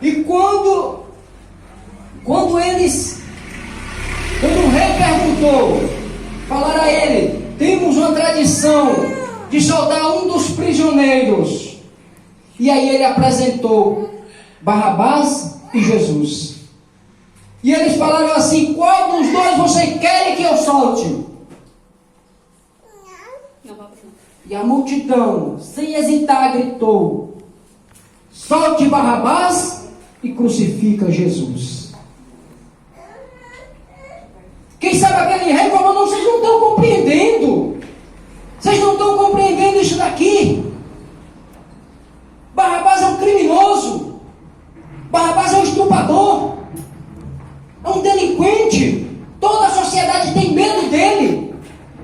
E quando o rei perguntou, falaram a ele: temos uma tradição de soltar um dos prisioneiros. E aí ele apresentou Barrabás e Jesus. E eles falaram assim: qual dos dois você quer que eu solte? E a multidão, sem hesitar, gritou: solte Barrabás e crucifica Jesus. Quem sabe aquele rei falou: não, vocês não estão compreendendo. Vocês não estão compreendendo isso daqui. Barrabás é um criminoso. Barrabás é um estuprador. É um delinquente. Toda a sociedade tem medo dele.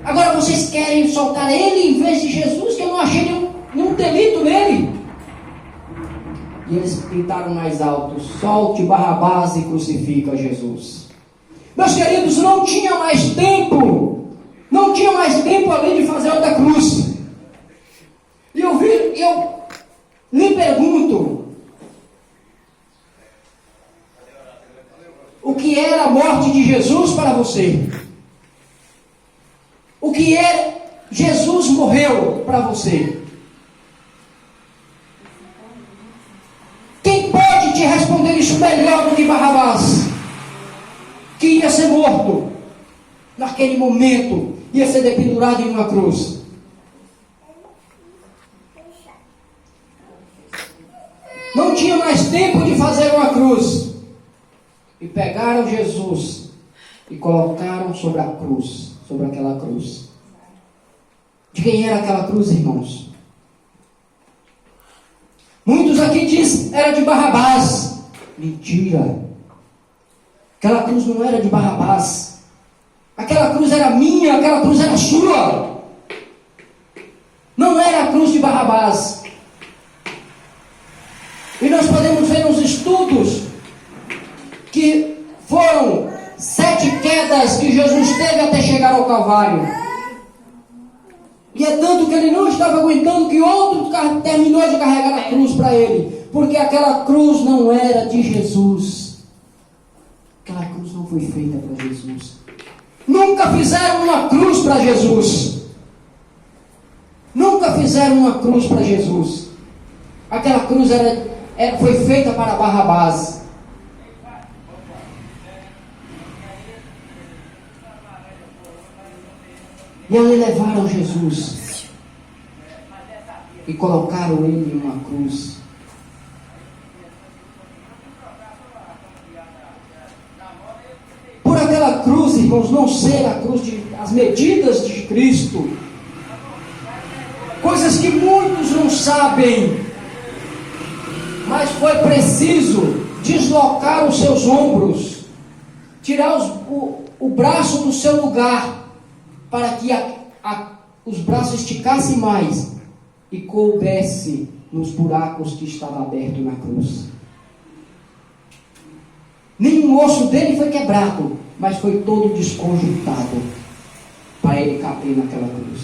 Agora vocês querem soltar ele em vez de Jesus, que eu não achei nenhum delito nele. E eles gritaram mais alto: solte Barrabás e crucifica Jesus. Meus queridos, não tinha mais tempo. Não tinha mais tempo além de fazer outra cruz. E eu lhe pergunto: o que era a morte de Jesus para você? O que é Jesus morreu para você? Quem pode te responder isso melhor do que Barrabás? Que ia ser morto naquele momento, ia ser dependurado em uma cruz. Não tinha mais tempo de fazer uma cruz. E pegaram Jesus e colocaram sobre a cruz, sobre aquela cruz. De quem era aquela cruz, irmãos? Muitos aqui dizem era de Barrabás. Mentira. Aquela cruz não era de Barrabás. Aquela cruz era minha, aquela cruz era sua. Não era a cruz de Barrabás. E nós podemos ver nos estudos que foram 7 quedas que Jesus teve até chegar ao Calvário. E é tanto que ele não estava aguentando que outro terminou de carregar a cruz para ele. Porque aquela cruz não era de Jesus. Aquela cruz não foi feita para Jesus. Nunca fizeram uma cruz para Jesus. Nunca fizeram uma cruz para Jesus. Aquela cruz foi feita para Barrabás. E aí levaram Jesus e colocaram ele em uma cruz. Por aquela cruz, irmãos, não ser a cruz as medidas de Cristo, coisas que muitos não sabem, mas foi preciso deslocar os seus ombros, tirar o braço do seu lugar, para que os braços esticassem mais e coubesse nos buracos que estavam abertos na cruz. Nenhum osso dele foi quebrado, mas foi todo desconjuntado para ele caber naquela cruz.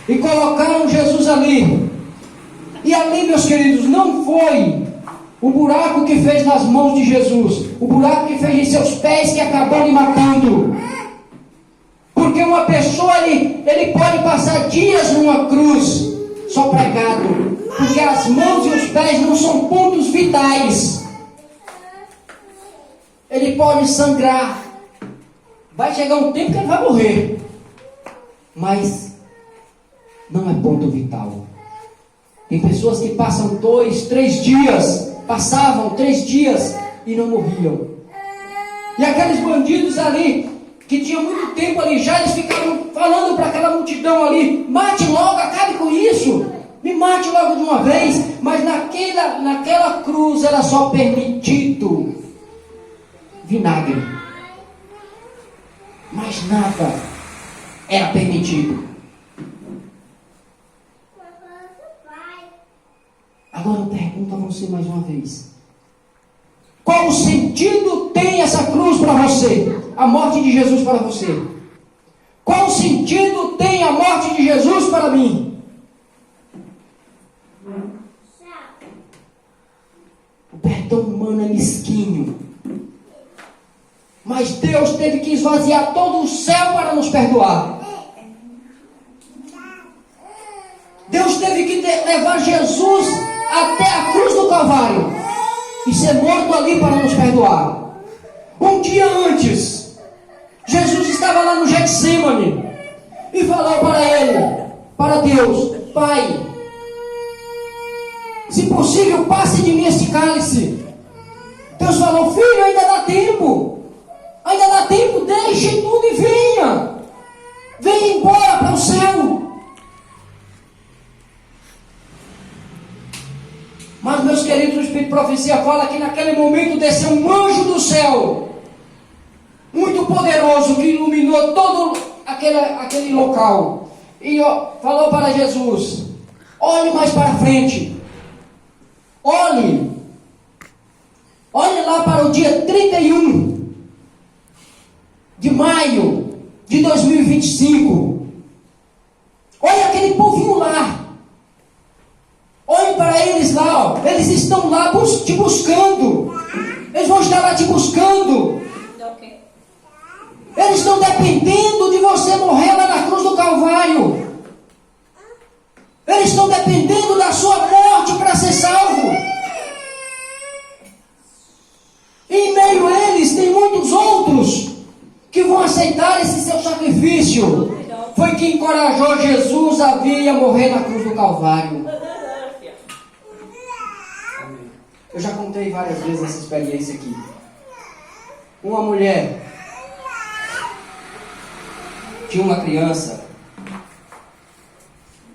E colocaram Jesus ali. E ali, meus queridos, não foi o buraco que fez nas mãos de Jesus, o buraco que fez em seus pés que acabou lhe matando. Porque uma pessoa, ele pode passar dias numa cruz só pregado, porque as mãos e os pés não são pontos vitais. Ele pode sangrar, vai chegar um tempo que ele vai morrer, mas não é ponto vital. Tem pessoas que passam 2, 3 dias, passavam 3 dias e não morriam. E aqueles bandidos ali, que tinham muito tempo ali já, eles ficavam falando para aquela multidão ali: mate logo, acabe com isso, me mate logo de uma vez. Mas naquela cruz era só permitido vinagre, mas nada era permitido. Agora eu pergunto a você mais uma vez: qual sentido tem essa cruz para você? A morte de Jesus para você? Qual sentido tem a morte de Jesus para mim? tão humano, é mesquinho. Mas Deus teve que esvaziar todo o céu para nos perdoar. Deus teve que levar Jesus até a cruz do Calvário e ser morto ali para nos perdoar. Um dia antes, Jesus estava lá no Getsemane e falou para Deus: Pai, se possível, passe de mim este cálice. Deus falou: filho, ainda dá tempo. Ainda dá tempo, deixe tudo e venha. Venha embora para o céu. Mas, meus queridos, o Espírito de Profecia fala que naquele momento desceu um anjo do céu, muito poderoso, que iluminou todo aquele local. E falou para Jesus: olhe mais para frente. Olhe lá para o dia 31 de maio de 2025. Olha aquele povinho lá. Olhe para eles lá, ó. Eles estão lá te buscando. Eles vão estar lá te buscando. Eles estão dependendo de você morrer lá na cruz do Calvário. Eles estão dependendo da sua morte para ser salvo. E em meio a eles tem muitos outros que vão aceitar esse seu sacrifício. Foi que encorajou Jesus a vir e a morrer na cruz do Calvário. Eu já contei várias vezes essa experiência aqui. Uma mulher tinha uma criança,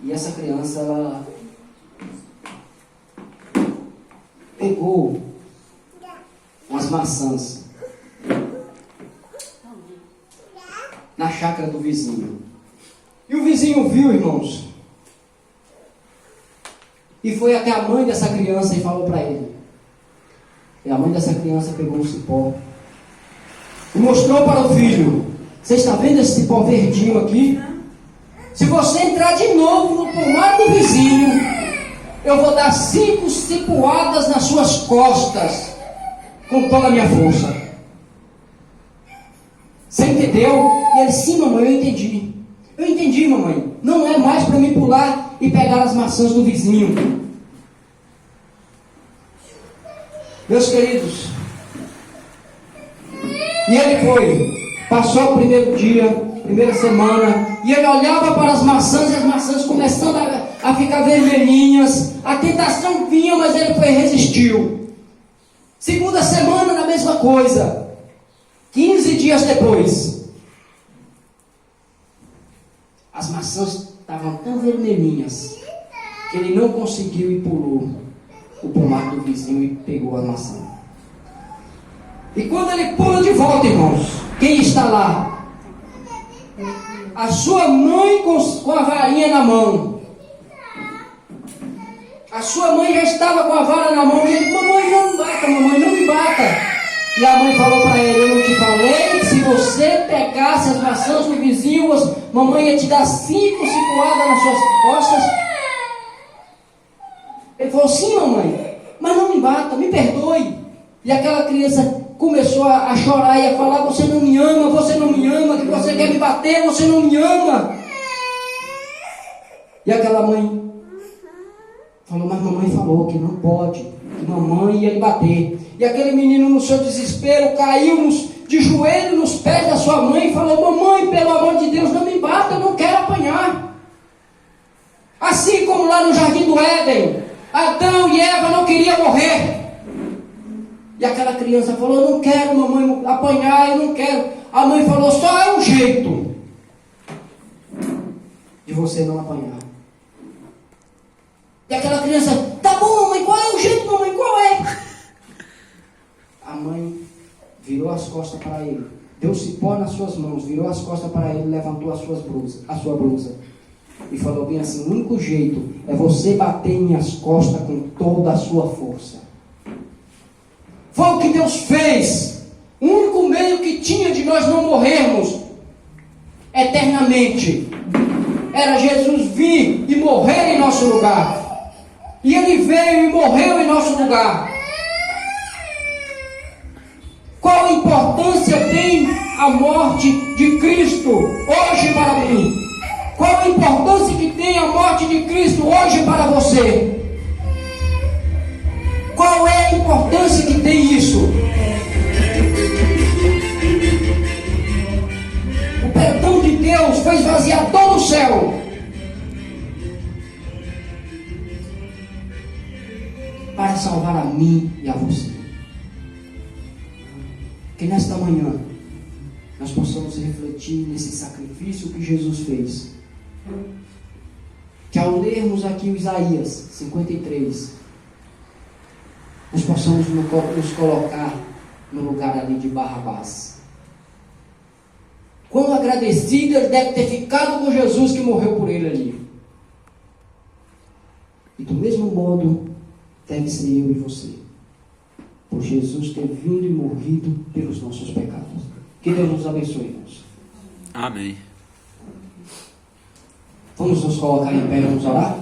e essa criança, ela pegou umas maçãs na chácara do vizinho. E o vizinho viu, irmãos, e foi até a mãe dessa criança e falou para ele. E a mãe dessa criança pegou um cipó e mostrou para o filho: você está vendo esse cipó verdinho aqui? Se você entrar de novo no pomar do vizinho, eu vou dar 5 cipuadas nas suas costas com toda a minha força. Você entendeu? E ele: sim, mamãe, eu entendi. Eu entendi, mamãe. Não é mais para mim pular e pegar as maçãs do vizinho. Meus queridos, e ele passou o primeiro dia, primeira semana, e ele olhava para as maçãs, e as maçãs começando a ficar vermelhinhas. A tentação vinha, mas ele resistiu. Segunda semana, a mesma coisa. 15 dias depois, as maçãs estavam tão vermelhinhas que ele não conseguiu e pulou o pomar do vizinho e pegou a maçã. E quando ele pula de volta, irmãos, quem está lá? A sua mãe com a varinha na mão. A sua mãe já estava com a vara na mão. E ele: mamãe, não me bata, mamãe, não me bata. E a mãe falou para ele: eu não te falei que se você pegasse as maçãs do vizinho, mamãe ia te dar 5 cipuadas nas suas costas? Ele falou: sim, mamãe, mas não me bata, me perdoe. E aquela criança começou a chorar e a falar: você não me ama, que você quer me bater, você não me ama. E aquela mãe falou: mas mamãe falou que não pode, que mamãe ia lhe bater. E aquele menino, no seu desespero, caiu de joelho nos pés da sua mãe e falou: mamãe, pelo amor de Deus, não me bata, eu não quero apanhar. Assim como lá no Jardim do Éden, Adão e Eva não queriam morrer. E aquela criança falou: eu não quero, mamãe, apanhar, eu não quero. A mãe falou: só é um jeito de você não apanhar. E aquela criança: tá bom, mamãe, qual é o jeito, mamãe, qual é? A mãe virou as costas para ele, deu cipó nas suas mãos, virou as costas para ele, levantou a sua blusa e falou bem assim: o único jeito é você bater em minhas costas com toda a sua força. Foi o que Deus fez. O único meio que tinha de nós não morrermos eternamente era Jesus vir e morrer em nosso lugar. E Ele veio e morreu em nosso lugar. Qual a importância tem a morte de Cristo hoje para mim? Qual a importância que tem a morte de Cristo hoje para você? Qual é a importância que tem isso? O perdão de Deus foi esvaziar todo o céu. Para salvar a mim e a você. Que nesta manhã nós possamos refletir nesse sacrifício que Jesus fez. Que ao lermos aqui o Isaías 53, nós possamos nos colocar no lugar ali de Barrabás. Quão agradecido ele deve ter ficado com Jesus que morreu por ele ali. E do mesmo modo deve ser eu e você, por Jesus ter vindo e morrido pelos nossos pecados. Que Deus nos abençoe, irmãos. Amém. Vamos nos colocar em pé e vamos orar?